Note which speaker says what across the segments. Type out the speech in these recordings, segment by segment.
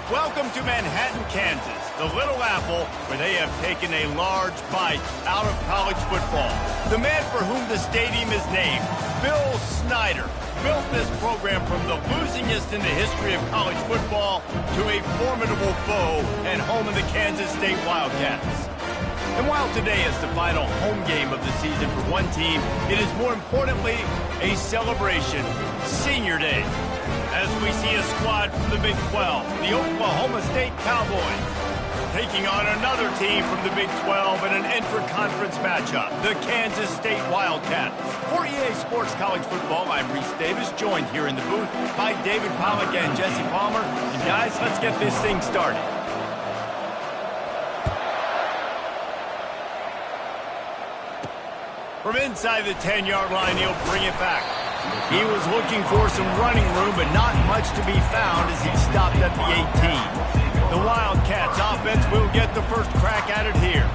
Speaker 1: Welcome to Manhattan, Kansas, the Little Apple, where they have taken a large bite out of college football. The man for whom the stadium is named, Bill Snyder, built this program from the losingest in the history of college football to a formidable foe and home of the Kansas State Wildcats. And while today is the final home game of the season for one team, it is more importantly a celebration, Senior Day, as we see a squad from the Big 12, the Oklahoma State Cowboys, taking on another team from the Big 12 in an intra-conference matchup, the Kansas State Wildcats. For EA Sports College Football, I'm Reese Davis, joined here in the booth by David Pollack and Jesse Palmer. And guys, let's get this thing started. From inside the 10-yard line, he'll bring it back. He was looking for some running room, but not much to be found as he stopped at the 18. The Wildcats offense will get the first crack at it here.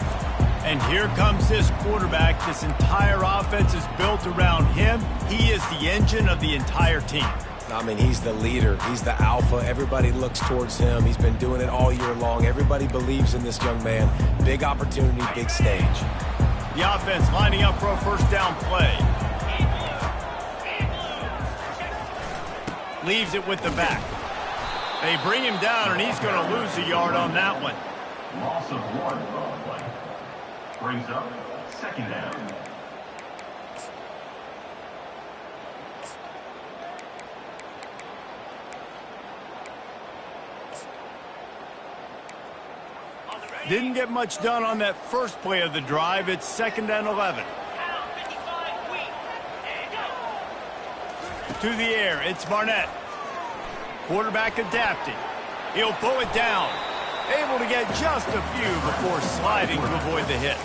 Speaker 1: And here comes this quarterback. This entire offense is built around him. He is the engine of the entire team.
Speaker 2: I mean, he's the leader. He's the alpha. Everybody looks towards him. He's been doing it all year long. Everybody believes in this young man. Big opportunity, big stage.
Speaker 1: The offense lining up for a first down play. Leaves it with the back. They bring him down, and he's going to lose a yard on that one.
Speaker 3: Loss of 1 on the play. Brings up second down.
Speaker 1: Didn't get much done on that first play of the drive. It's 2nd and 11. To the air, it's Barnett. Quarterback adapting. He'll pull it down. Able to get just a few before sliding to avoid the hit.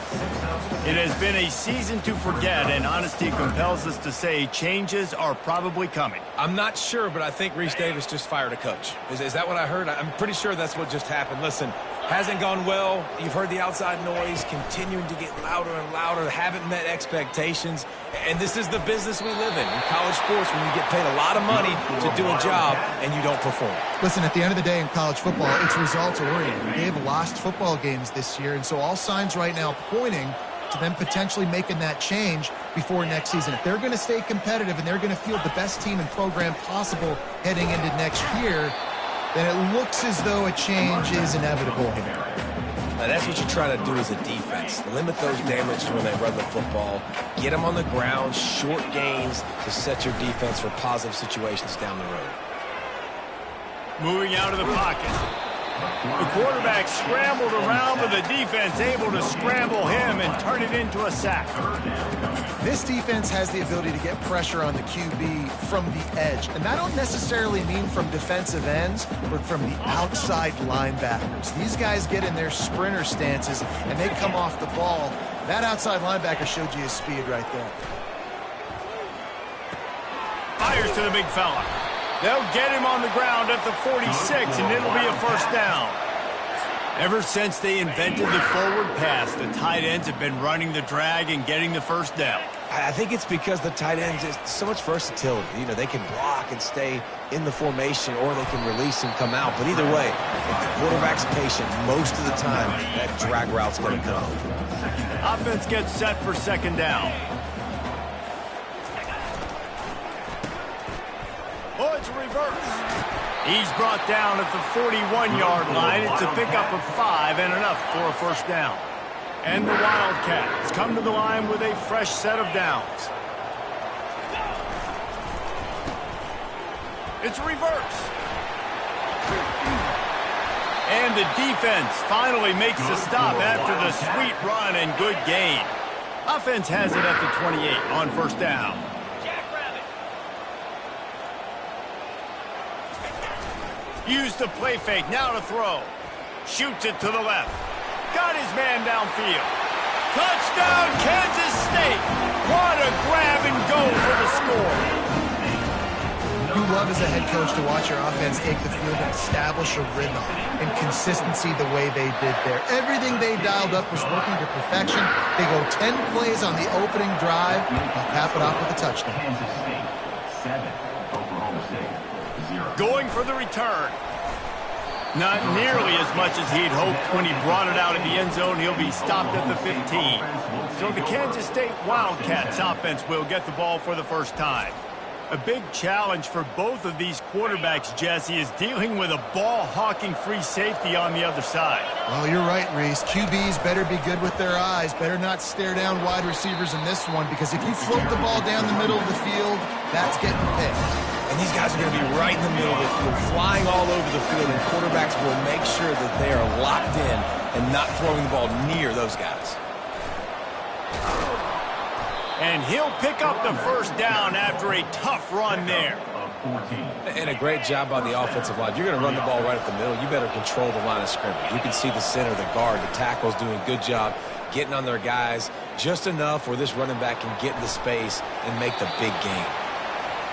Speaker 1: It has been a season to forget, and honesty compels us to say changes are probably coming.
Speaker 2: I'm not sure, but I think Reese Davis just fired a coach. Is that what I heard? I'm pretty sure that's what just happened. Listen, hasn't gone well. You've heard the outside noise continuing to get louder and louder. Haven't met expectations. And this is the business we live in college sports, when you get paid a lot of money to do a job and you don't perform.
Speaker 4: Listen, at the end of the day in college football, it's results-oriented. They've lost football games this year, and so all signs right now pointing to them potentially making that change before next season. If they're going to stay competitive and they're going to field the best team and program possible heading into next year, then it looks as though a change is inevitable here.
Speaker 2: Now, that's what you try to do as a defense. Limit those damages when they run the football. Get them on the ground, short gains to set your defense for positive situations down the road.
Speaker 1: Moving out of the pocket. The quarterback scrambled around, but the defense able to scramble him and turn it into a sack.
Speaker 4: This defense has the ability to get pressure on the QB from the edge. And I don't necessarily mean from defensive ends, but from the outside linebackers. These guys get in their sprinter stances, and they come off the ball. That outside linebacker showed you his speed right there.
Speaker 1: Fires to the big fella. They'll get him on the ground at the 46, and it'll be a first down. Ever since they invented the forward pass, the tight ends have been running the drag and getting the first down.
Speaker 2: I think it's because the tight ends is so much versatility. You know, they can block and stay in the formation, or they can release and come out. But either way, if the quarterback's patient, most of the time, that drag route's going to come.
Speaker 1: Offense gets set for second down. Oh, it's a reverse. He's brought down at the 41-yard line. It's a pickup of 5 and enough for a first down. And the Wildcats come to the line with a fresh set of downs. It's a reverse. And the defense finally makes the stop after the sweet run and good gain. Offense has it at the 28 on first down. Use the play fake, now to throw. Shoots it to the left. Got his man downfield. Touchdown, Kansas State. What a grab and go for the score.
Speaker 4: You love as a head coach to watch your offense take the field and establish a rhythm and consistency the way they did there. Everything they dialed up was working to perfection. They go 10 plays on the opening drive and cap it off with a touchdown.
Speaker 3: Kansas State 7, Oklahoma State 0.
Speaker 1: Going for the return. Not nearly as much as he'd hoped when he brought it out of the end zone. He'll be stopped at the 15. So the Kansas State Wildcats offense will get the ball for the first time. A big challenge for both of these quarterbacks, Jesse, is dealing with a ball-hawking free safety on the other side.
Speaker 4: Well, you're right, Reese. QBs better be good with their eyes. Better not stare down wide receivers in this one, because if you float the ball down the middle of the field, that's getting picked.
Speaker 2: And these guys are going to be right in the middle of the field, flying all over the field, and quarterbacks will make sure that they are locked in and not throwing the ball near those guys.
Speaker 1: And he'll pick up the first down after a tough run there.
Speaker 2: And a great job by the offensive line. You're going to run the ball right up the middle. You better control the line of scrimmage. You can see the center, the guard, the tackle's doing a good job getting on their guys just enough where this running back can get into space and make the big game.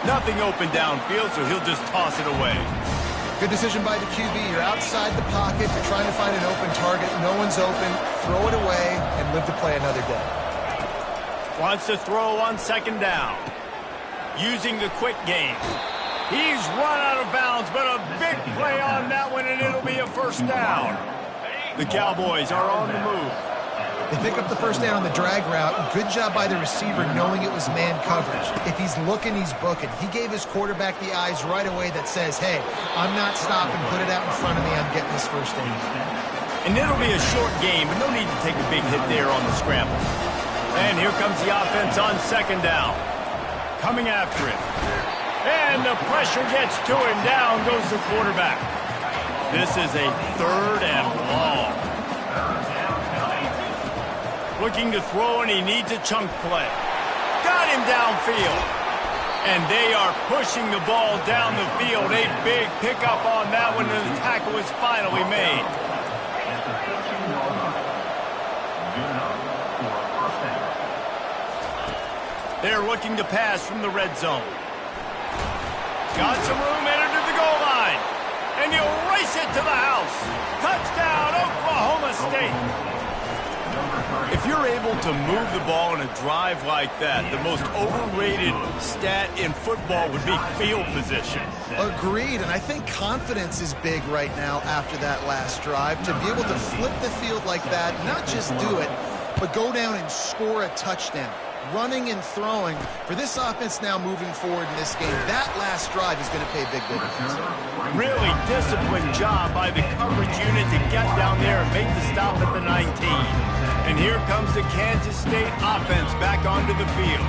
Speaker 1: Nothing open downfield, so he'll just toss it away.
Speaker 4: Good decision by the QB. You're outside the pocket. You're trying to find an open target. No one's open. Throw it away and live to play another day.
Speaker 1: Wants to throw on second down. Using the quick game. He's run out of bounds, but a big play on that one, and it'll be a first down. The Cowboys are on the move.
Speaker 4: They pick up the first down on the drag route. Good job by the receiver knowing it was man coverage. If he's looking, he's booking. He gave his quarterback the eyes right away that says, hey, I'm not stopping. Put it out in front of me. I'm getting this first down.
Speaker 1: And it'll be a short game, but no need to take a big hit there on the scramble. And here comes the offense on second down. Coming after it. And the pressure gets to him. Down goes the quarterback. This is a third and long. Looking to throw, and he needs a chunk play. Got him downfield. And they are pushing the ball down the field. A big pickup on that one, and the tackle is finally made. They're looking to pass from the red zone. Got some room, entered to the goal line. And he'll race it to the house. Touchdown, Oklahoma State. If you're able to move the ball in a drive like that, the most overrated stat in football would be field position.
Speaker 4: Agreed, and I think confidence is big right now after that last drive. To be able to flip the field like that, not just do it, but go down and score a touchdown. Running and throwing. For this offense now moving forward in this game, that last drive is going to pay big dividends.
Speaker 1: Really disciplined job by the coverage unit to get down there and make the stop at the 19. And here comes the Kansas State offense back onto the field.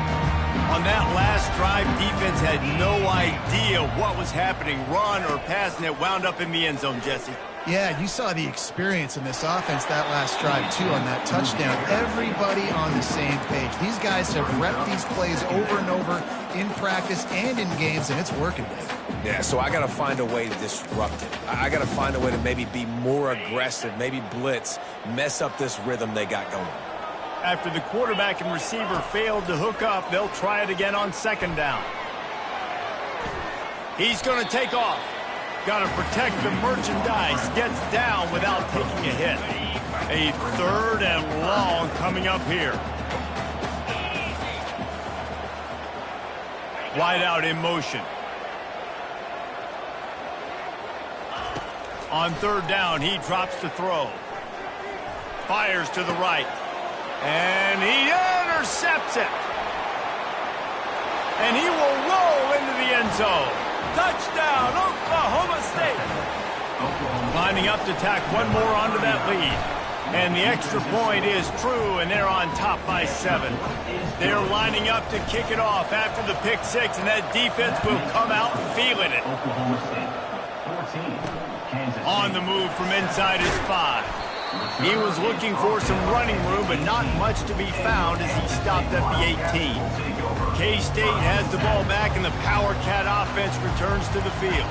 Speaker 1: On that last drive, defense had no idea what was happening, run or pass, and it wound up in the end zone, Jesse.
Speaker 4: Yeah, you saw the experience in this offense that last drive, too, on that touchdown. Everybody on the same page. These guys have repped these plays over and over in practice and in games, and it's working, Dave.
Speaker 2: Yeah, so I got to find a way to disrupt it. I got to find a way to maybe be more aggressive, maybe blitz, mess up this rhythm they got going.
Speaker 1: After the quarterback and receiver failed to hook up, they'll try it again on second down. He's going to take off. Got to protect the merchandise. Gets down without taking a hit. A third and long coming up here. Wide out in motion. On third down, he drops to throw. Fires to the right. And he intercepts it. And he will roll into the end zone. Touchdown, Oklahoma State. Lining up to tack one more onto that lead. And the extra point is true, and they're on top by 7. They're lining up to kick it off after the pick 6, and that defense will come out feeling it. On the move from inside his 5. He was looking for some running room, but not much to be found as he stopped at the 18. K-State has the ball back, and the Power Cat offense returns to the field.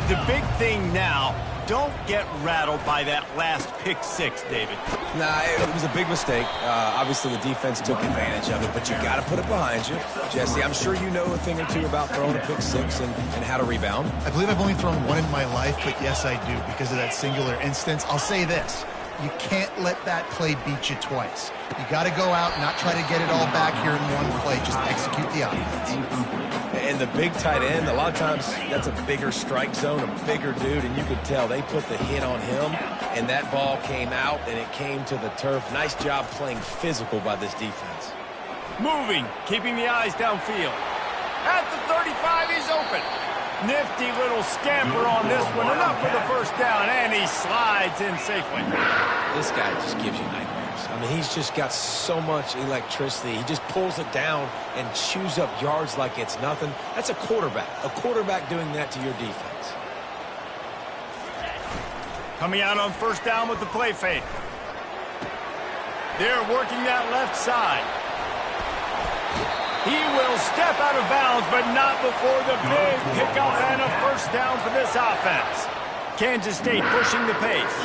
Speaker 1: The big thing now, don't get rattled by that last pick 6, David.
Speaker 2: Nah, it was a big mistake. Obviously, the defense took advantage of it, but you got to put it behind you. Jesse, I'm sure you know a thing or two about throwing a pick 6 and how to rebound.
Speaker 4: I believe I've only thrown one in my life, but yes, I do, because of that singular instance. I'll say this. you can't let that play beat you twice. You got to go out and not try to get it all back here in one play. Just execute the offense.
Speaker 2: And the big tight end, a lot of times that's a bigger strike zone, a bigger dude, and you could tell they put the hit on him, and that ball came out, and it came to the turf. Nice job playing physical by this defense.
Speaker 1: Moving, keeping the eyes downfield. At the 35, he's open. Nifty little scamper on this one. Enough for the first down, and he slides in safely.
Speaker 2: This guy just gives you nightmares. I mean, he's just got so much electricity. He just pulls it down and chews up yards like it's nothing. That's a quarterback doing that to your defense.
Speaker 1: Coming out on first down with the play fake. They're working that left side. He will step out of bounds, but not before the big pickup and a first down for this offense. Kansas State pushing the pace.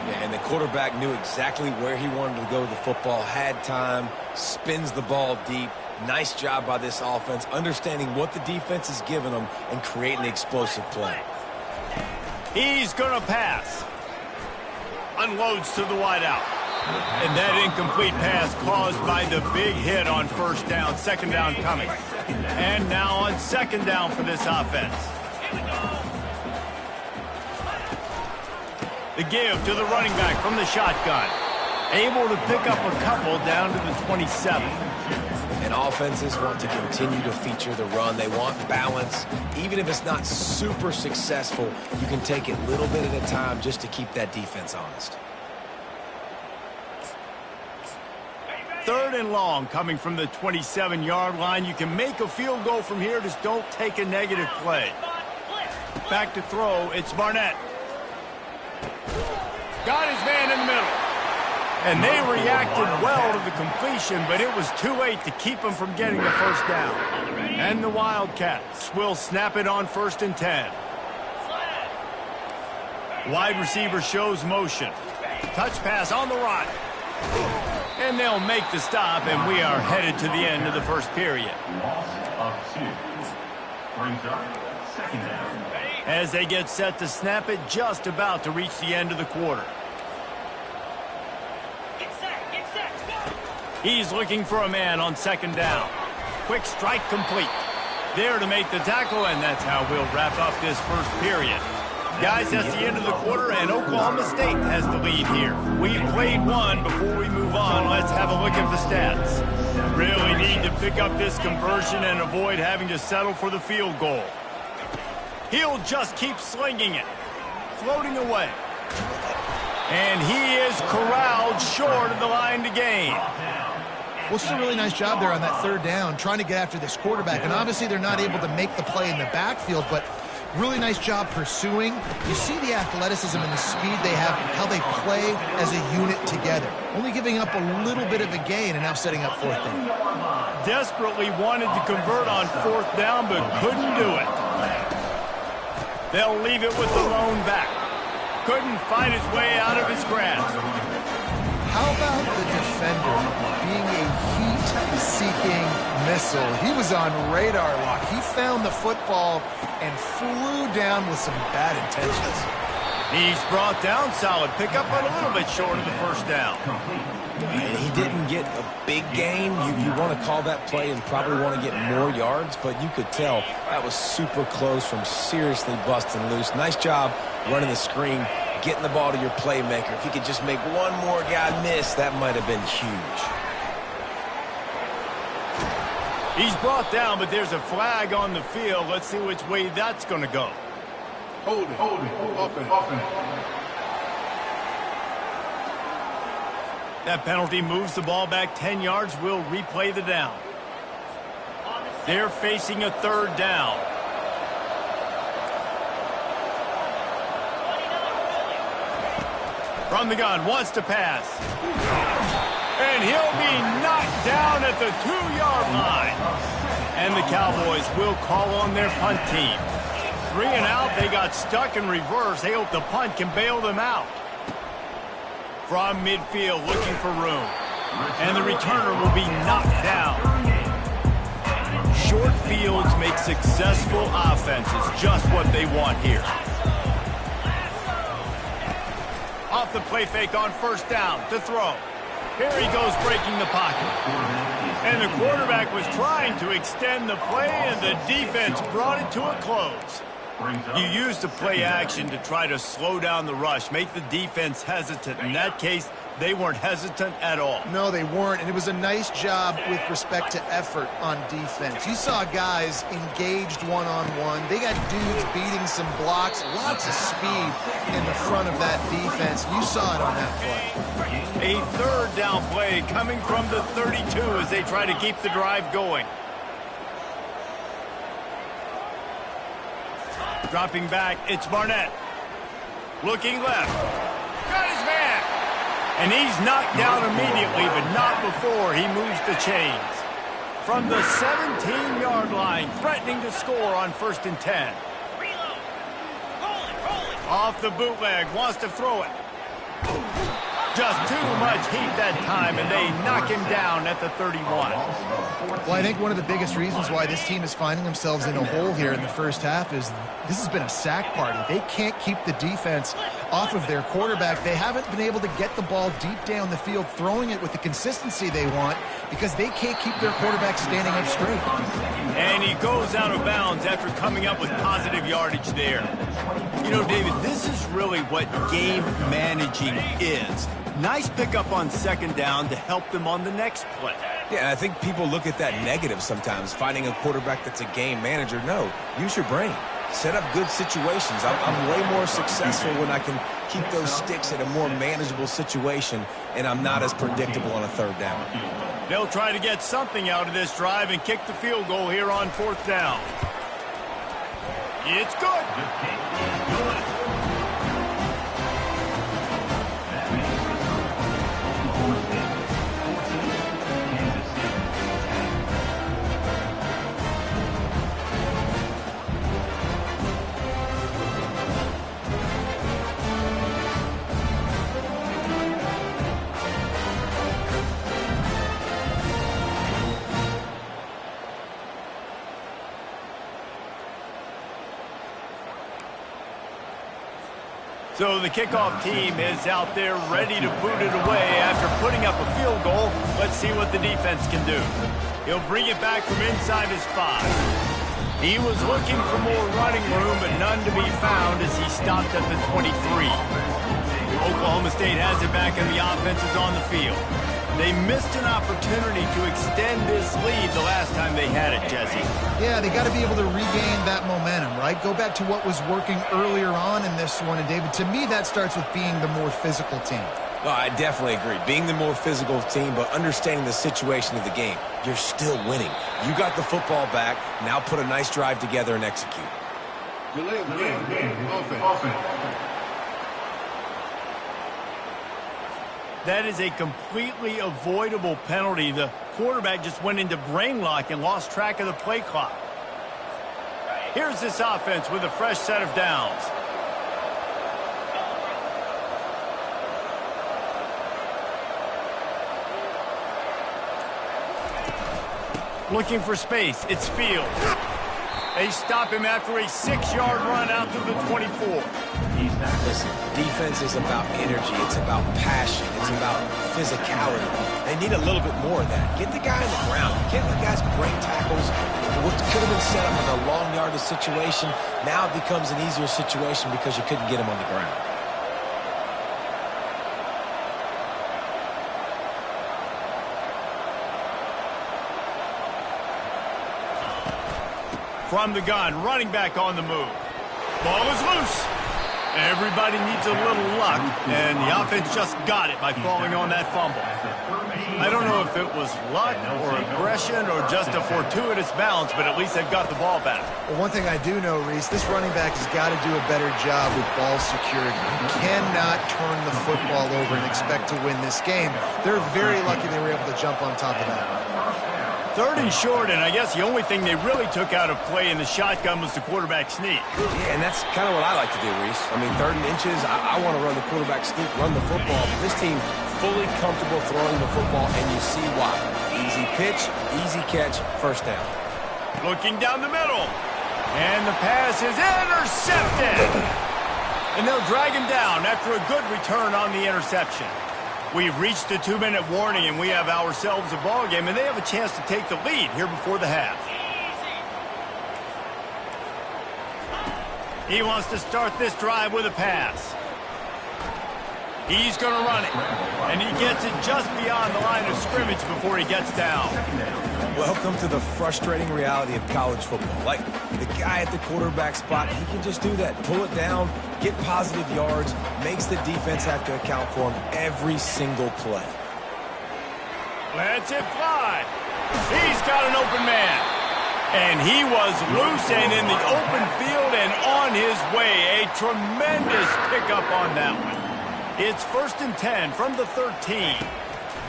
Speaker 2: Yeah, and the quarterback knew exactly where he wanted to go with the football, had time, spins the ball deep. Nice job by this offense, understanding what the defense is giving them and creating the explosive play.
Speaker 1: He's going to pass. Unloads to the wideout. And that incomplete pass caused by the big hit on first down, second down coming. And now on second down for this offense. The give to the running back from the shotgun. Able to pick up a couple down to the 27.
Speaker 2: And offenses want to continue to feature the run. They want balance. Even if it's not super successful, you can take it a little bit at a time just to keep that defense honest.
Speaker 1: Third and long coming from the 27-yard line. You can make a field goal from here. Just don't take a negative play. Back to throw. It's Barnett. Got his man in the middle. And they reacted well to the completion, but it was too late to keep him from getting the first down. And the Wildcats will snap it on 1st and 10. Wide receiver shows motion. Touch pass on the run. And they'll make the stop, and we are headed to the end of the first period.
Speaker 3: Loss of 2. Brings up second down.
Speaker 1: As they get set to snap it, just about to reach the end of the quarter. He's looking for a man on second down. Quick strike complete. There to make the tackle, and that's how we'll wrap up this first period. Guys, that's the end of the quarter, and Oklahoma State has the lead here. We've played one. Before we move on, let's have a look at the stats. Really need to pick up this conversion and avoid having to settle for the field goal. He'll just keep slinging it. Floating away. And he is corralled short of the line to gain.
Speaker 4: Well, it's a really nice job there on that third down, trying to get after this quarterback. And obviously they're not able to make the play in the backfield, but really nice job pursuing. You see the athleticism and the speed they have, how they play as a unit together. Only giving up a little bit of a gain and now setting up fourth down.
Speaker 1: Desperately wanted to convert on fourth down, but couldn't do it. They'll leave it with the lone back. Couldn't find his way out of his grasp.
Speaker 4: How about the defender being a heat-seeking missile? He was on radar lock. He found the football and flew down with some bad intentions.
Speaker 1: He's brought down, solid pickup, but a little bit short of the first down.
Speaker 2: And he didn't get a big gain. You want to call that play and probably want to get more yards, but you could tell that was super close from seriously busting loose. Nice job running the screen, getting the ball to your playmaker. If he could just make one more guy miss, that might have been huge.
Speaker 1: He's brought down, but there's a flag on the field. Let's see which way that's going to go.
Speaker 5: Hold it. Open.
Speaker 1: That penalty moves the ball back 10 yards. We'll replay the down. They're facing a third down. From the gun, wants to pass. And he'll be knocked down at the 2-yard line. And the Cowboys will call on their punt team. 3 and out, they got stuck in reverse. They hope the punt can bail them out. From midfield, looking for room. And the returner will be knocked down. Short fields make successful offenses, just what they want here. Off the play fake on first down to throw. Here he goes breaking the pocket. And the quarterback was trying to extend the play, and the defense brought it to a close. You use the play action to try to slow down the rush, make the defense hesitant. In that case, they weren't hesitant at all.
Speaker 4: No, they weren't, and it was a nice job with respect to effort on defense. You saw guys engaged one-on-one. They got dudes beating some blocks, lots of speed in the front of that defense. You saw it on that play.
Speaker 1: A third down play coming from the 32 as they try to keep the drive going. Dropping back, it's Barnett. Looking left. Got his man. And he's knocked down immediately, but not before he moves the chains. From the 17-yard line, threatening to score on 1st and 10. Off the bootleg, wants to throw it. Just too much heat that time, and they knock him down at the 31.
Speaker 4: Well, I think one of the biggest reasons why this team is finding themselves in a hole here in the first half is this has been a sack party. They can't keep the defense off of their quarterback. They haven't been able to get the ball deep down the field, throwing it with the consistency they want because they can't keep their quarterback standing up straight.
Speaker 1: And he goes out of bounds after coming up with positive yardage there. You know, David, this is really what game managing is. Nice pickup on 2nd down to help them on the next play.
Speaker 2: Yeah, and I think people look at that negative sometimes, finding a quarterback that's a game manager. No, use your brain. Set up good situations. I'm way more successful when I can keep those sticks in a more manageable situation, and I'm not as predictable on a 3rd down.
Speaker 1: They'll try to get something out of this drive and kick the field goal here on 4th down. It's good. So the kickoff team is out there ready to boot it away after putting up a field goal. Let's see what the defense can do. He'll bring it back from inside his 5. He was looking for more running room, but none to be found as he stopped at the 23. Oklahoma State has it back and the offense is on the field. They missed an opportunity to extend this lead the last time they had it, Jesse.
Speaker 4: Yeah, they got to be able to regain that momentum, right? Go back to what was working earlier on in this one. And, David, to me, that starts with being the more physical team.
Speaker 2: Well, I definitely agree. Being the more physical team, but understanding the situation of the game. You're still winning. You got the football back. Now put a nice drive together and execute.
Speaker 5: Offense.
Speaker 1: That is a completely avoidable penalty. The quarterback just went into brain lock and lost track of the play clock. Here's this offense with a fresh set of downs. Looking for space. It's Field. They stop him after a 6-yard run out to the 24.
Speaker 2: Listen, defense is about energy. It's about passion. It's about physicality. They need a little bit more of that. Get the guy on the ground. You can't let guys break tackles. What could have been set up in a long yardage situation, now it becomes an easier situation because you couldn't get him on the ground.
Speaker 1: From the gun, running back on the move. Ball is loose. Everybody needs a little luck, and the offense just got it by falling on that fumble. I don't know if it was luck or aggression or just a fortuitous bounce, but at least they've got the ball back.
Speaker 4: Well, one thing I do know, Reese, this running back has got to do a better job with ball security. You cannot turn the football over and expect to win this game. They're very lucky they were able to jump on top of that.
Speaker 1: 3rd and short, and I guess the only thing they really took out of play in the shotgun was the quarterback sneak.
Speaker 2: Yeah, and that's kind of what I like to do, Reese. I mean, 3rd and inches, I want to run the quarterback sneak, run the football. But this team fully comfortable throwing the football, and you see why. Easy pitch, easy catch, 1st down.
Speaker 1: Looking down the middle, and the pass is intercepted. And they'll drag him down after a good return on the interception. We've reached the 2-minute warning, and we have ourselves a ball game, and they have a chance to take the lead here before the half. He wants to start this drive with a pass. He's going to run it, and he gets it just beyond the line of scrimmage before he gets down.
Speaker 2: Welcome to the frustrating reality of college football. Like, the guy at the quarterback spot, he can just do that. Pull it down, get positive yards, makes the defense have to account for him every single play.
Speaker 1: Lets it fly. He's got an open man. And he was loose and in the open field and on his way. A tremendous pickup on that one. It's 1st and 10 from the 13.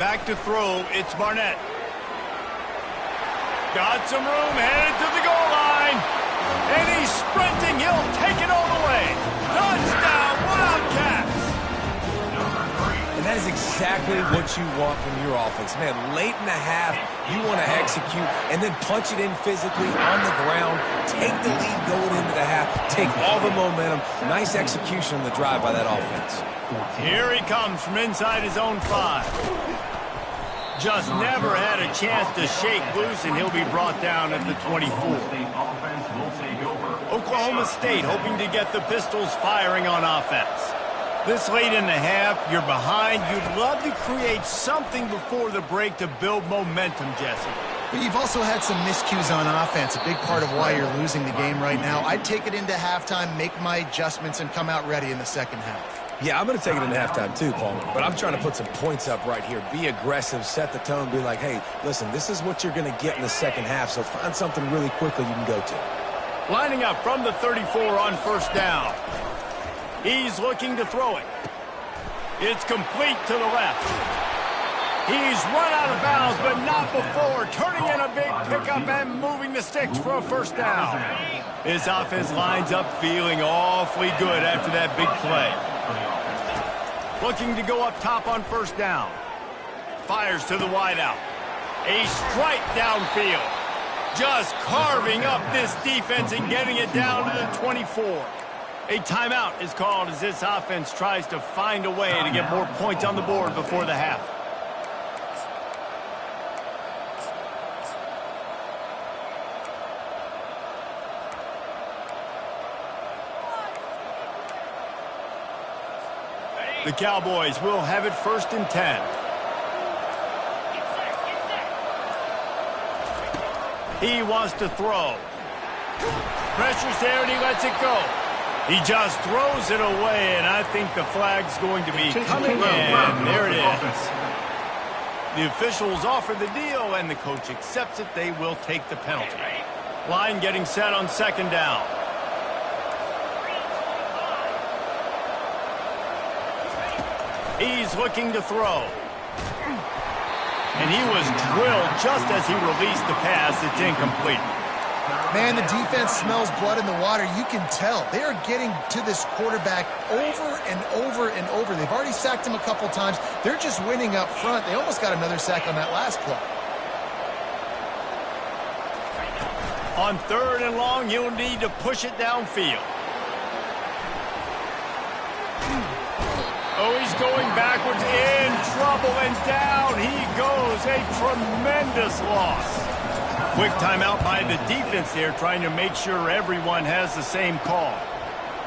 Speaker 1: Back to throw, it's Barnett. Got some room, headed to the goal line. And he's sprinting, he'll take it all the way. Touchdown, Wildcats!
Speaker 2: And that is exactly what you want from your offense. Man, late in the half, you want to execute and then punch it in physically on the ground, take the lead going into the half, take all the momentum. Nice execution on the drive by that offense.
Speaker 1: Here he comes from inside his own 5. Just never had a chance to shake loose, and he'll be brought down at the 24. Oklahoma State hoping to get the Pistols firing on offense. This late in the half, you're behind. You'd love to create something before the break to build momentum, Jesse.
Speaker 4: But you've also had some miscues on offense, a big part of why you're losing the game right now. I'd take it into halftime, make my adjustments, and come out ready in the second half.
Speaker 2: Yeah, I'm going to take it into halftime too, Paul. But I'm trying to put some points up right here. Be aggressive, set the tone, be like, hey, listen, this is what you're going to get in the second half, so find something really quickly you can go to.
Speaker 1: Lining up from the 34 on 1st down. He's looking to throw it. It's complete to the left. He's run out of bounds, but not before. Turning in a big pickup and moving the sticks for a 1st down. His offense lines up feeling awfully good after that big play. Looking to go up top on 1st down. Fires to the wideout. A strike downfield. Just carving up this defense and getting it down to the 24. A timeout is called as this offense tries to find a way to get more points on the board before the half. The Cowboys will have it 1st and 10. He wants to throw. Pressure's there and he lets it go. He just throws it away, and I think the flag's going to be coming in. There it is. The officials offer the deal, and the coach accepts it. They will take the penalty. Line getting set on 2nd down. He's looking to throw. And he was drilled just as he released the pass. It's incomplete.
Speaker 4: Man, the defense smells blood in the water. You can tell. They are getting to this quarterback over and over and over. They've already sacked him a couple times. They're just winning up front. They almost got another sack on that last play.
Speaker 1: On 3rd and long, you'll need to push it downfield. Oh, he's going backwards, in trouble, and down he goes. A tremendous loss. Quick timeout by the defense there, trying to make sure everyone has the same call.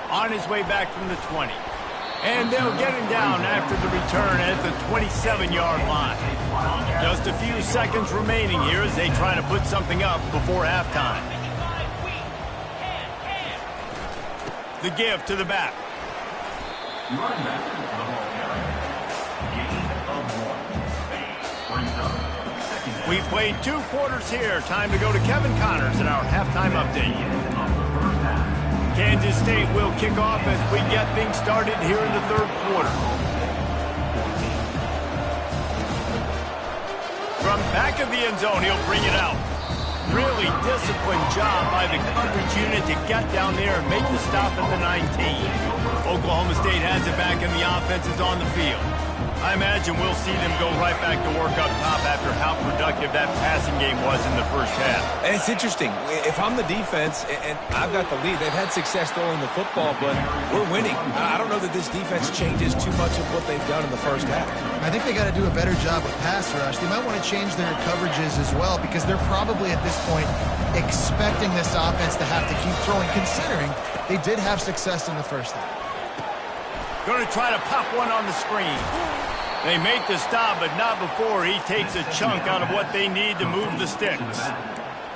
Speaker 1: On his way back from the 20. And they'll get him down after the return at the 27-yard line. Just a few seconds remaining here as they try to put something up before halftime. The give to the back. We've played 2 quarters here. Time to go to Kevin Connors in our halftime update. Kansas State will kick off as we get things started here in the 3rd quarter. From back of the end zone, he'll bring it out. Really disciplined job by the coverage unit to get down there and make the stop at the 19. Oklahoma State has it back and the offense is on the field. I imagine we'll see them go right back to work up top after how productive that passing game was in the first half.
Speaker 2: And it's interesting. If I'm the defense and I've got the lead, they've had success throwing the football, but we're winning. I don't know that this defense changes too much of what they've done in the first half.
Speaker 4: I think they got to do a better job with pass rush. They might want to change their coverages as well because they're probably at this point expecting this offense to have to keep throwing, considering they did have success in the first half.
Speaker 1: Going to try to pop one on the screen. They make the stop, but not before he takes a chunk out of what they need to move the sticks.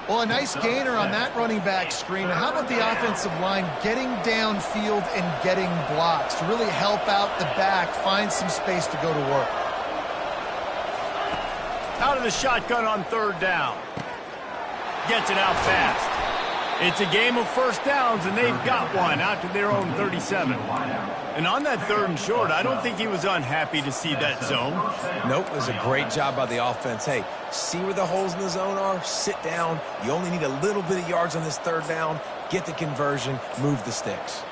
Speaker 4: Well, a nice gainer on that running back screen. How about the offensive line getting downfield and getting blocks to really help out the back, find some space to go to work?
Speaker 1: Out of the shotgun on third down. Gets it out fast. It's a game of first downs, and they've got one out to their own 37. And on that third and short, I don't think he was unhappy to see that zone.
Speaker 2: Nope, it was a great job by the offense. Hey, see where the holes in the zone are? Sit down. You only need a little bit of yards on this third down. Get the conversion. Move the sticks.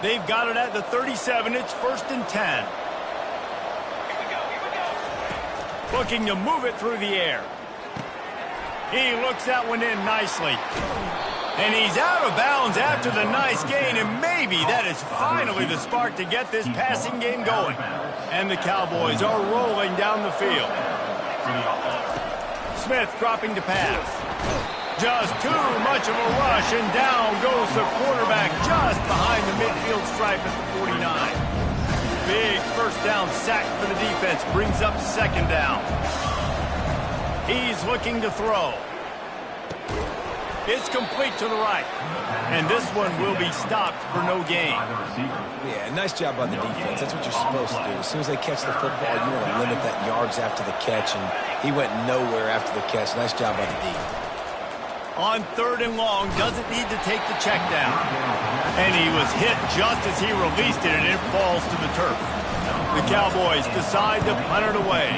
Speaker 1: They've got it at the 37. It's 1st and 10. Looking to move it through the air. He looks that one in nicely. And he's out of bounds after the nice gain, and maybe that is finally the spark to get this passing game going. And the Cowboys are rolling down the field. Smith dropping to pass. Just too much of a rush, and down goes the quarterback just behind the midfield stripe at the 49. Big first down sack for the defense, brings up second down. He's looking to throw. It's complete to the right. And this one will be stopped for no gain.
Speaker 2: Yeah, nice job by the defense. That's what you're supposed to do. As soon as they catch the football, you want to limit that yards after the catch, and he went nowhere after the catch. Nice job by the D.
Speaker 1: On third and long, doesn't need to take the check down. And he was hit just as he released it, and it falls to the turf. The Cowboys decide to punt it away.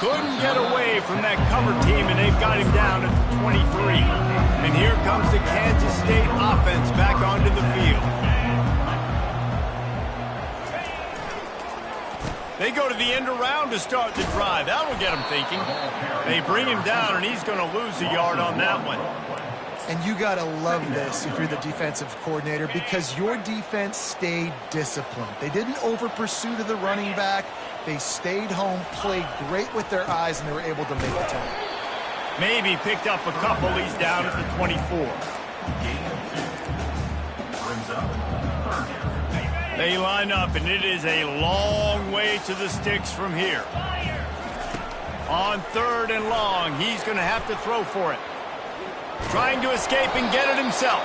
Speaker 1: Couldn't get away from that cover team, and they've got him down at the 23. And here comes the Kansas State offense back onto the field. They go to the end around to start the drive. That'll get him thinking. They bring him down, and he's going to lose a yard on that one.
Speaker 4: And you got to love this if you're the defensive coordinator because your defense stayed disciplined. They didn't over-pursue to the running back. They stayed home, played great with their eyes, and they were able to make a tackle.
Speaker 1: Maybe picked up a couple. He's down at the 24. They line up, and it is a long way to the sticks from here. On third and long, he's going to have to throw for it. Trying to escape and get it himself.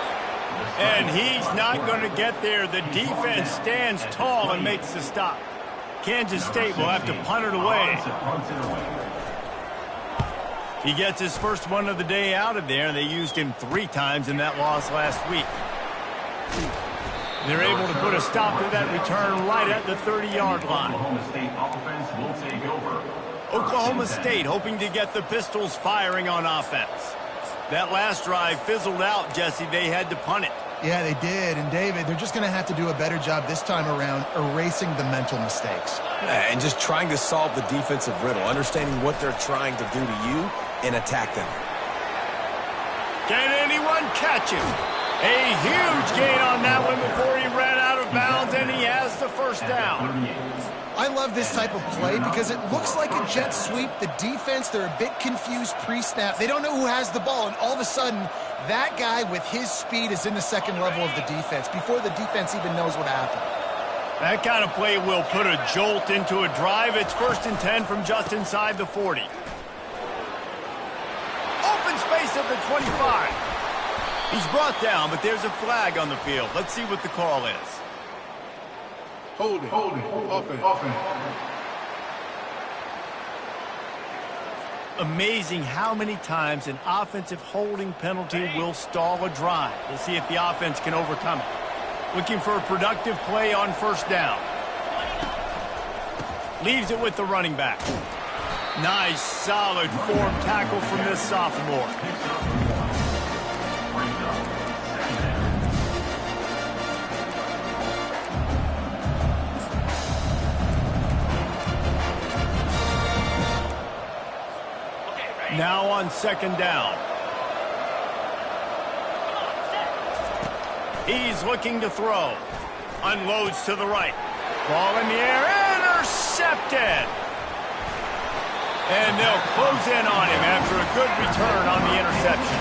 Speaker 1: And he's not going to get there. The defense stands tall and makes the stop. Kansas State will have to punt it away. He gets his first one of the day out of there, and they used him 3 times in that loss last week. They're able to put a stop to that return right at the 30-yard line. Oklahoma State hoping to get the Pistols firing on offense. That last drive fizzled out, Jesse. They had to punt it.
Speaker 4: Yeah, they did. And, David, they're just going to have to do a better job this time around erasing the mental mistakes.
Speaker 2: And just trying to solve the defensive riddle, understanding what they're trying to do to you and attack them.
Speaker 1: Can anyone catch him? A huge gain on that one before he ran out of bounds, and he has the first down.
Speaker 4: I love this type of play because it looks like a jet sweep. The defense, they're a bit confused pre-snap. They don't know who has the ball, and all of a sudden, that guy with his speed is in the second level of the defense before the defense even knows what happened.
Speaker 1: That kind of play will put a jolt into a drive. It's 1st and 10 from just inside the 40. Open space at the 25. He's brought down, but there's a flag on the field. Let's see what the call is.
Speaker 5: Holding. Offense.
Speaker 1: Amazing how many times an offensive holding penalty will stall a drive. We'll see if the offense can overcome it. Looking for a productive play on first down. Leaves it with the running back. Nice, solid form tackle from this sophomore. Now on second down. He's looking to throw. Unloads to the right. Ball in the air. Intercepted. And they'll close in on him after a good return on the interception.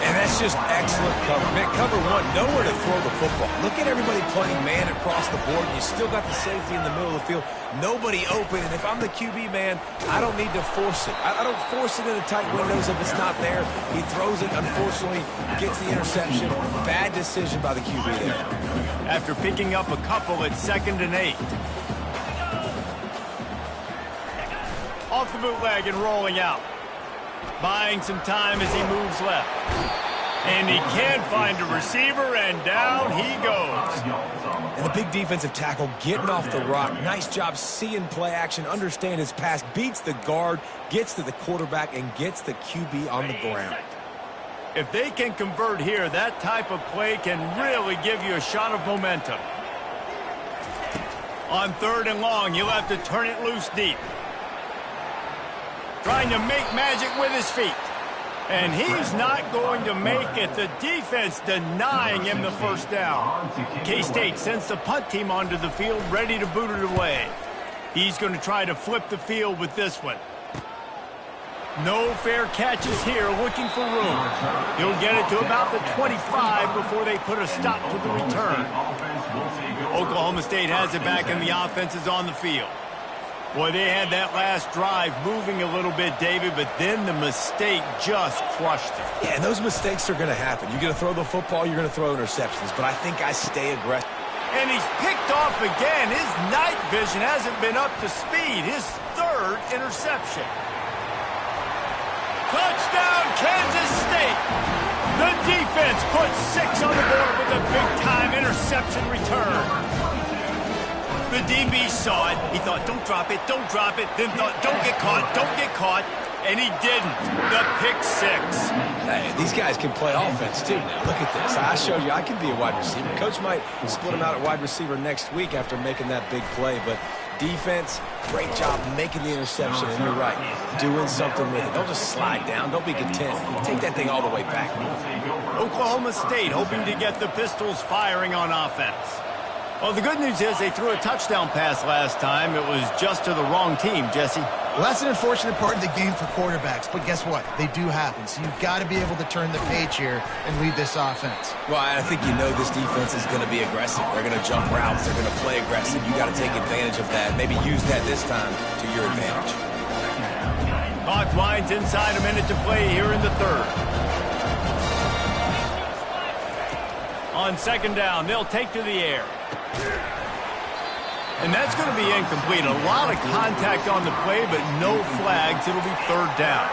Speaker 2: And that's just excellent cover. Man, cover one, nowhere to throw the football. Look at everybody playing man across the board. You still got the safety in the middle of the field. Nobody open. And if I'm the QB, man, I don't need to force it. I don't force it into tight windows if it's not there. He throws it, unfortunately, gets the interception. Bad decision by the QB there.
Speaker 1: After picking up a couple at 2nd and 8. Off the bootleg and rolling out. Buying some time as he moves left. And he can't find a receiver, and down he goes.
Speaker 2: And the big defensive tackle getting off the rock. Nice job seeing play action, understand his pass, beats the guard, gets to the quarterback, and gets the QB on the ground.
Speaker 1: If they can convert here, that type of play can really give you a shot of momentum. On 3rd and long, you'll have to turn it loose deep. Trying to make magic with his feet. And he's not going to make it. The defense denying him the first down. K-State sends the punt team onto the field, ready to boot it away. He's going to try to flip the field with this one. No fair catches here, looking for room. He'll get it to about the 25 before they put a stop to the return. Oklahoma State has it back, and the offense is on the field. Boy, they had that last drive moving a little bit, David, but then the mistake just crushed it.
Speaker 2: Yeah, and those mistakes are going to happen. You're going to throw the football, you're going to throw interceptions, but I think I stay aggressive.
Speaker 1: And he's picked off again. His night vision hasn't been up to speed. His 3rd interception. Touchdown, Kansas State. The defense puts 6 on the board with a big-time interception return. The DB saw it. He thought, don't drop it, don't drop it. Then thought, don't get caught, and he didn't. The pick 6.
Speaker 2: Hey, these guys can play offense, too, now. Look at this. I showed you I can be a wide receiver. Coach might split him out at wide receiver next week after making that big play, but defense, great job making the interception, and you're right, doing something with it. Don't just slide down. Don't be content. Take that thing all the way back.
Speaker 1: Oklahoma State hoping to get the Pistols firing on offense. Well, the good news is they threw a touchdown pass last time. It was just to the wrong team, Jesse.
Speaker 4: Well, that's an unfortunate part of the game for quarterbacks, but guess what? They do happen, so you've got to be able to turn the page here and lead this offense.
Speaker 2: Well, I think you know this defense is going to be aggressive. They're going to jump routes. They're going to play aggressive. You got to take advantage of that. Maybe use that this time to your advantage.
Speaker 1: Clock winds inside a minute to play here in the 3rd. On 2nd down, they'll take to the air. And that's going to be incomplete. A lot of contact on the play, but no flags. It'll be 3rd down.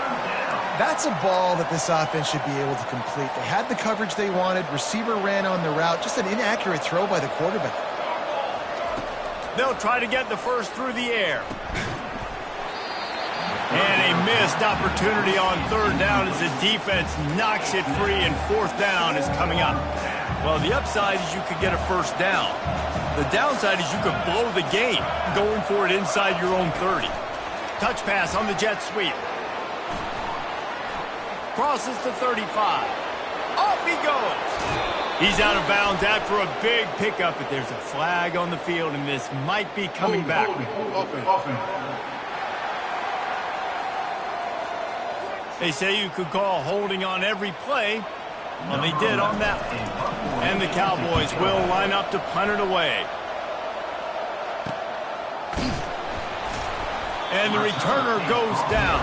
Speaker 4: That's a ball that this offense should be able to complete. They had the coverage they wanted. Receiver ran on the route. Just an inaccurate throw by the quarterback.
Speaker 1: They'll try to get the first through the air. And a missed opportunity on 3rd down as the defense knocks it free, and 4th down is coming up. Well, the upside is you could get a first down. The downside is you could blow the game going for it inside your own 30. Touch pass on the jet sweep. Crosses the 35. Off he goes. He's out of bounds after a big pickup, but there's a flag on the field, and this might be coming back. They say you could call holding on every play. Well, they did on that one. And the Cowboys will line up to punt it away. And the returner goes down.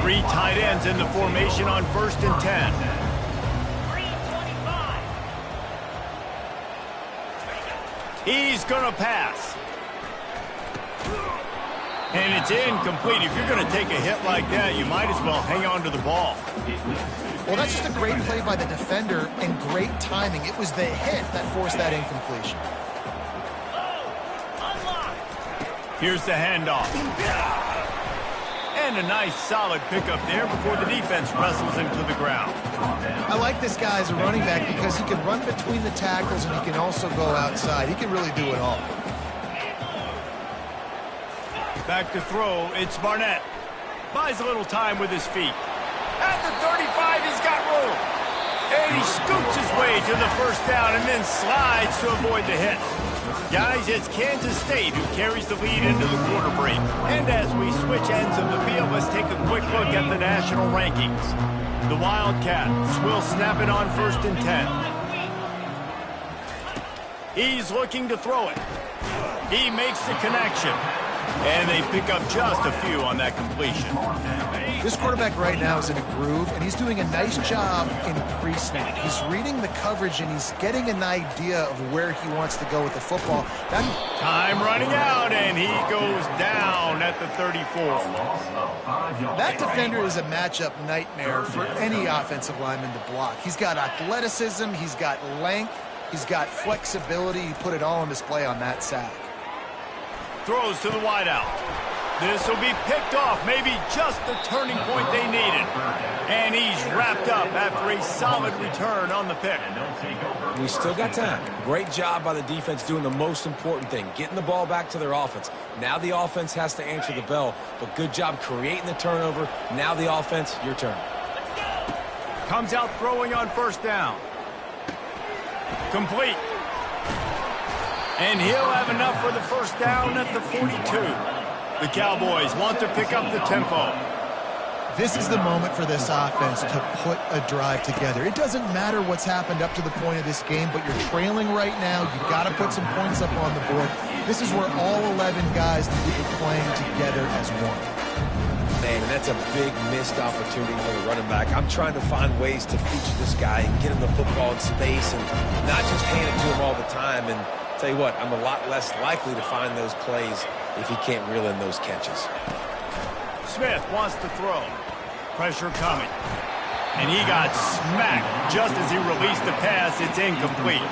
Speaker 1: 3 tight ends in the formation on 1st and 10. He's going to pass. And it's incomplete. If you're going to take a hit like that, you might as well hang on to the ball.
Speaker 4: Well, that's just a great play by the defender and great timing. It was the hit that forced that incompletion.
Speaker 1: Here's the handoff. And a nice solid pickup there before the defense wrestles him to the ground.
Speaker 4: I like this guy as a running back because he can run between the tackles and he can also go outside. He can really do it all.
Speaker 1: Back to throw, it's Barnett. Buys a little time with his feet. At the 35, he's got room. And he scoots his way to the first down and then slides to avoid the hit. Guys, it's Kansas State who carries the lead into the quarter break. And as we switch ends of the field, let's take a quick look at the national rankings. The Wildcats will snap it on 1st and 10. He's looking to throw it. He makes the connection. And they pick up just a few on that completion.
Speaker 4: This quarterback right now is in a groove, and he's doing a nice job in pre-snap. He's reading the coverage, and he's getting an idea of where he wants to go with the football.
Speaker 1: Time running out, and he goes down at the 34.
Speaker 4: That defender is a matchup nightmare for any offensive lineman to block. He's got athleticism, he's got length, he's got flexibility. He put it all on display on that sack.
Speaker 1: Throws to the wideout. This will be picked off, maybe just the turning point they needed. And he's wrapped up after a solid return on the pick.
Speaker 2: We still got time. Great job by the defense doing the most important thing, getting the ball back to their offense. Now the offense has to answer the bell, but good job creating the turnover. Now the offense, your turn.
Speaker 1: Comes out throwing on 1st down. Complete. And he'll have enough for the 1st down at the 42. The Cowboys want to pick up the tempo.
Speaker 4: This is the moment for this offense to put a drive together. It doesn't matter what's happened up to the point of this game, but you're trailing right now. You've got to put some points up on the board. This is where all 11 guys need to be playing together as one.
Speaker 2: Man, and that's a big missed opportunity for the running back. I'm trying to find ways to feature this guy and get him the football in space and not just hand it to him all the time. And tell you what, I'm a lot less likely to find those plays if he can't reel in those catches.
Speaker 1: Smith wants to throw. Pressure coming. And he got smacked just as he released the pass. It's incomplete.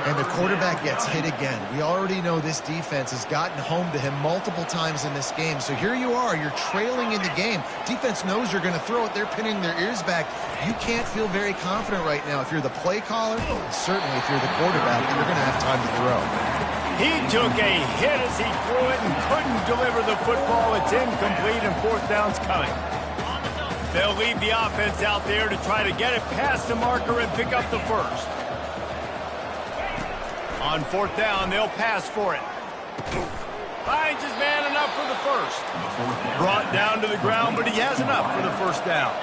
Speaker 4: And the quarterback gets hit again. We already know this defense has gotten home to him multiple times in this game. So here you are. You're trailing in the game. Defense knows you're going to throw it. They're pinning their ears back. You can't feel very confident right now if you're the play caller, and certainly if you're the quarterback, that you're going to have time to throw.
Speaker 1: He took a hit as he threw it and couldn't deliver the football. It's incomplete and 4th down's coming. They'll leave the offense out there to try to get it past the marker and pick up the 1st. On 4th down, they'll pass for it. Finds his man enough for the 1st. Brought down to the ground, but he has enough for the 1st down.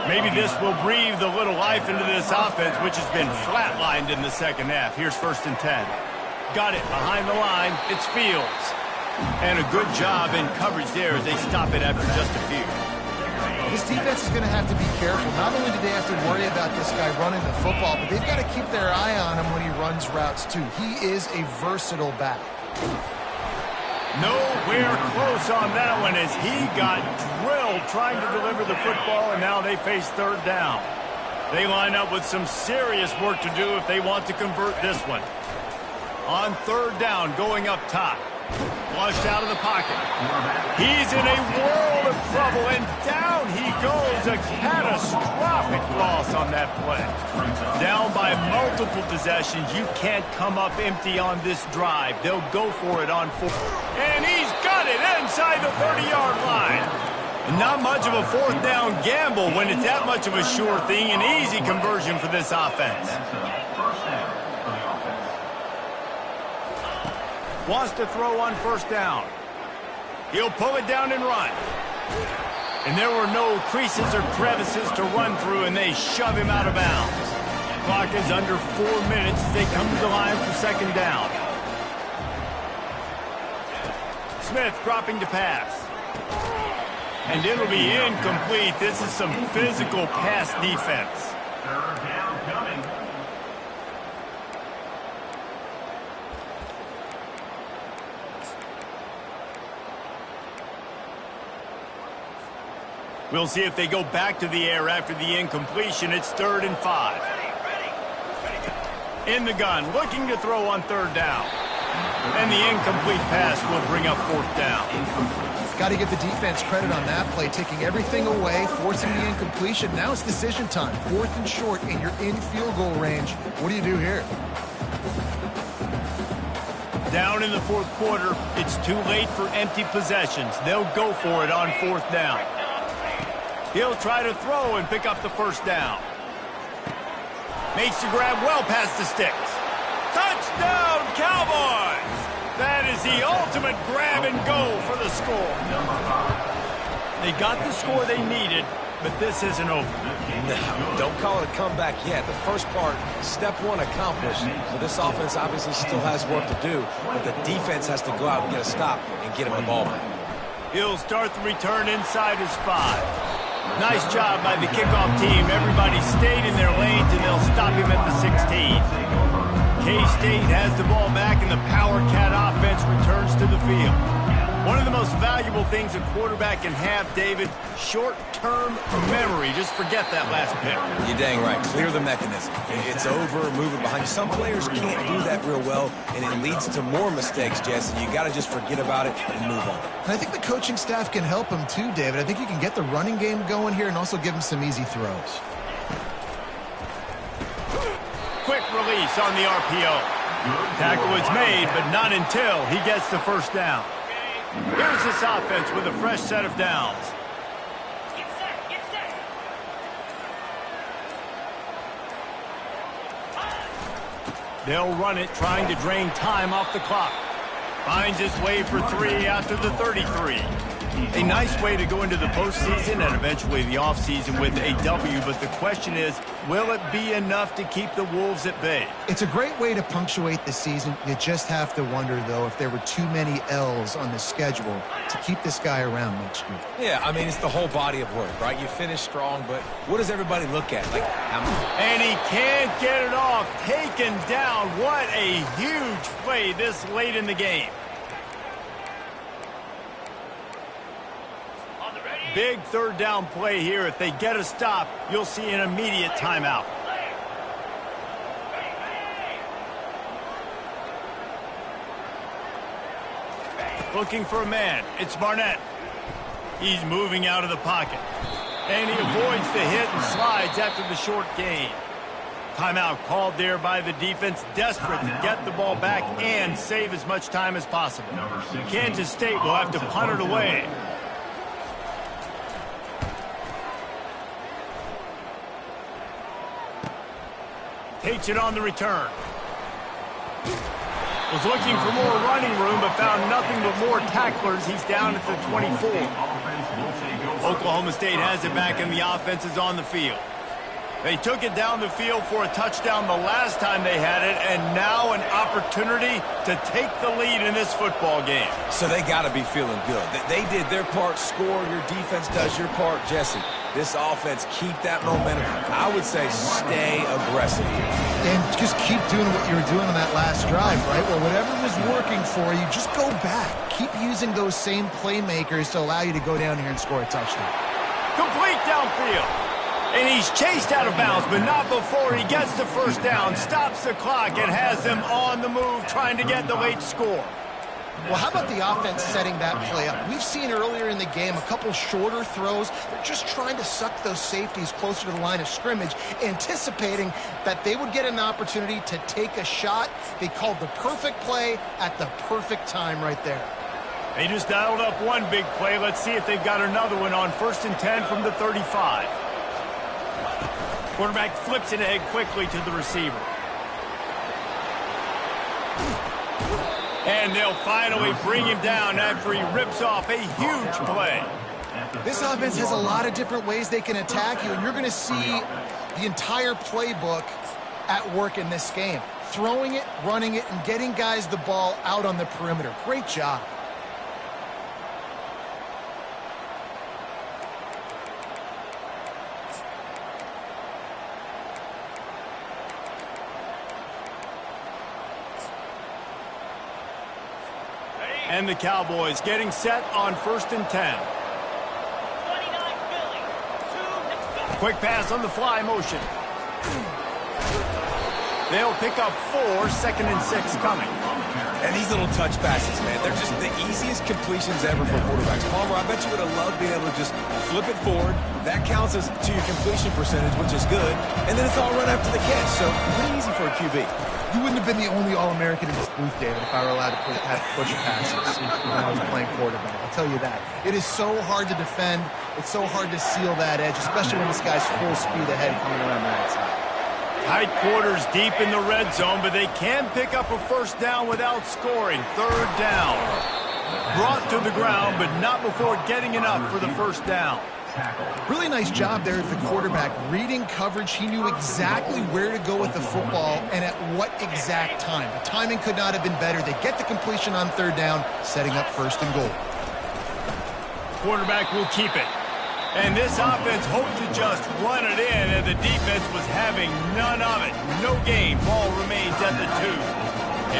Speaker 1: Maybe this will breathe a little life into this offense, which has been flatlined in the 2nd half. Here's 1st and 10. Got it behind the line. It's Fields. And a good job in coverage there as they stop it after just a few.
Speaker 4: This defense is going to have to be careful. Not only do they have to worry about this guy running the football, but they've got to keep their eye on him when he runs routes too. He is a versatile back.
Speaker 1: Nowhere close on that one as he got drilled trying to deliver the football, and now they face 3rd down. They line up with some serious work to do if they want to convert this one. On 3rd down, going up top. Flushed out of the pocket. He's in a world of trouble, and down he goes. A catastrophic loss on that play. Down by multiple possessions. You can't come up empty on this drive. They'll go for it on 4th. And he's got it inside the 30-yard line. Not much of a 4th down gamble when it's that much of a sure thing. An easy conversion for this offense. Wants to throw on 1st down. He'll pull it down and run. And there were no creases or crevices to run through, and they shove him out of bounds. Clock is under 4 minutes as they come to the line for 2nd down. Smith dropping to pass. And it'll be incomplete. This is some physical pass defense.
Speaker 3: 3rd down coming.
Speaker 1: We'll see if they go back to the air after the incompletion. It's 3rd and 5. In the gun, looking to throw on 3rd down. And the incomplete pass will bring up 4th down.
Speaker 4: Got to give the defense credit on that play, taking everything away, forcing the incompletion. Now it's decision time. 4th and short, and you're in field goal range. What do you do here?
Speaker 1: Down in the 4th quarter, it's too late for empty possessions. They'll go for it on 4th down. He'll try to throw and pick up the 1st down. Makes the grab well past the sticks. Touchdown, Cowboys! That is the ultimate grab and go for the score. They got the score they needed, but this isn't over.
Speaker 2: No, don't call it a comeback yet. The first part, step 1 accomplished. So this offense obviously still has work to do, but the defense has to go out and get a stop and get him the ball back.
Speaker 1: He'll start the return inside his 5. Nice job by the kickoff team. Everybody stayed in their lanes, and they'll stop him at the 16. K-State has the ball back, and the Power Cat offense returns to the field. One of the most valuable things a quarterback can have, David, short-term memory. Just forget that last pick.
Speaker 2: You're dang right. Clear the mechanism. It's over, move it behind you. Some players can't do that real well, and it leads to more mistakes, Jesse. You got to just forget about it and move on.
Speaker 4: And I think the coaching staff can help him too, David. I think you can get the running game going here and also give him some easy throws.
Speaker 1: Quick release on the RPO. Tackle is made, but not until he gets the 1st down. Here's this offense with a fresh set of downs. They'll run it, trying to drain time off the clock. Finds his way for 3 after the 33. A nice way to go into the postseason and eventually the offseason with a W, but the question is, will it be enough to keep the Wolves at bay?
Speaker 4: It's a great way to punctuate the season. You just have to wonder, though, if there were too many L's on the schedule to keep this guy around next year.
Speaker 2: Yeah, I mean, it's the whole body of work, right? You finish strong, but what does everybody look at? Like, how many?
Speaker 1: And he can't get it off. Taken down. What a huge play this late in the game. Big 3rd down play here. If they get a stop, you'll see an immediate timeout. Looking for a man. It's Barnett. He's moving out of the pocket. And he avoids the hit and slides after the short gain. Timeout called there by the defense, desperate to get the ball back and save as much time as possible. Kansas State will have to punt it away. Takes it on the return. Was looking for more running room, but found nothing but more tacklers. He's down at the 24. Oklahoma State has it back, and the offense is on the field. They took it down the field for a touchdown the last time they had it, and now an opportunity to take the lead in this football game.
Speaker 2: So they got to be feeling good. They did their part, score. Your defense does your part, Jesse. This offense, keep that momentum. I would say stay aggressive here.
Speaker 4: And just keep doing what you were doing on that last drive, right? Well, whatever was working for you, just go back. Keep using those same playmakers to allow you to go down here and score a touchdown.
Speaker 1: Complete downfield. And he's chased out of bounds, but not before he gets the 1st down, stops the clock, and has them on the move trying to get the late score.
Speaker 4: Well, how about the offense setting that play up? We've seen earlier in the game a couple shorter throws. They're just trying to suck those safeties closer to the line of scrimmage, anticipating that they would get an opportunity to take a shot. They called the perfect play at the perfect time right there.
Speaker 1: They just dialed up one big play. Let's see if they've got another one on 1st and 10 from the 35. Quarterback flips it ahead quickly to the receiver. And they'll finally bring him down after he rips off a huge play.
Speaker 4: This offense has a lot of different ways they can attack you, and you're going to see the entire playbook at work in this game. Throwing it, running it, and getting guys the ball out on the perimeter. Great job.
Speaker 1: And the Cowboys getting set on 1st and 10. Quick pass on the fly motion. They'll pick up 4, 2nd and 6 coming.
Speaker 2: And these little touch passes, man, they're just the easiest completions ever for quarterbacks. Palmer, I bet you would have loved being able to just flip it forward. That counts as to your completion percentage, which is good. And then it's all run after the catch, so pretty easy for a QB.
Speaker 4: You wouldn't have been the only All-American in this booth, David, if I were allowed to push passes when I was playing quarterback. I'll tell you that. It is so hard to defend. It's so hard to seal that edge, especially when this guy's full speed ahead coming around the outside.
Speaker 1: Tight quarters deep in the red zone, but they can pick up a first down without scoring. 3rd down. Brought to the ground, but not before getting enough for the first down.
Speaker 4: Really nice job there at the quarterback. Reading coverage, he knew exactly where to go with the football and at what exact time. The timing could not have been better. They get the completion on 3rd down, setting up 1st and goal.
Speaker 1: Quarterback will keep it. And this offense hoped to just run it in, and the defense was having none of it. No gain. Ball remains at the 2.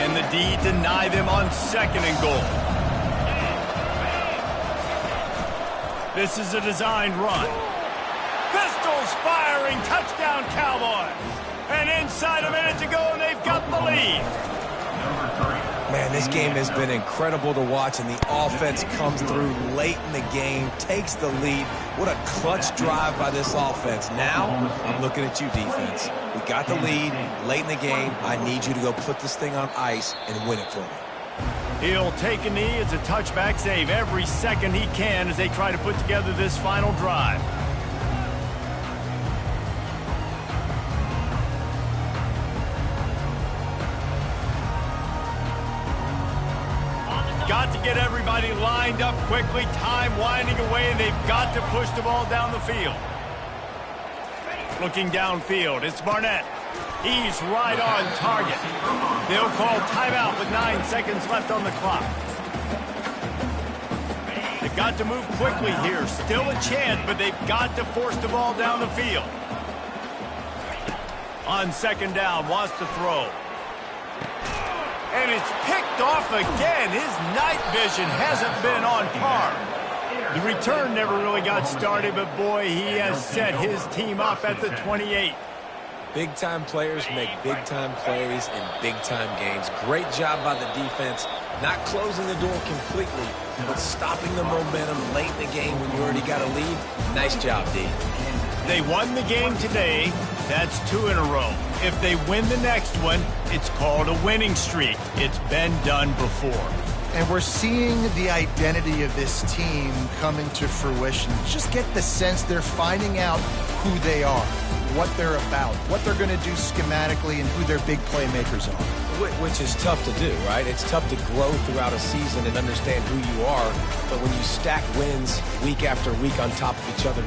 Speaker 1: And the D deny them on 2nd and goal. This is a designed run. Pistols firing. Touchdown, Cowboys. And inside a minute to go, and they've got the lead.
Speaker 2: Man, this game has been incredible to watch, and the offense comes through late in the game, takes the lead. What a clutch drive by this offense. Now, I'm looking at you, defense. We got the lead late in the game. I need you to go put this thing on ice and win it for me.
Speaker 1: He'll take a knee. It's a touchback save every second he can as they try to put together this final drive. Got to get everybody lined up quickly. Time winding away, and they've got to push the ball down the field. Looking downfield, it's Barnett. He's right on target. They'll call timeout with 9 seconds left on the clock. They've got to move quickly here. Still a chance, but they've got to force the ball down the field. On 2nd down, wants to throw. And it's picked off again. His night vision hasn't been on par. The return never really got started, but boy, he has set his team up at the 28.
Speaker 2: Big-time players make big-time plays in big-time games. Great job by the defense, not closing the door completely, but stopping the momentum late in the game when you already got a lead. Nice job, D.
Speaker 1: They won the game today. That's 2 in a row. If they win the next one, it's called a winning streak. It's been done before.
Speaker 4: And we're seeing the identity of this team coming to fruition. Just get the sense they're finding out who they are, what they're about, what they're going to do schematically, and who their big playmakers are.
Speaker 2: Which is tough to do, right? It's tough to grow throughout a season and understand who you are. But when you stack wins week after week on top of each other,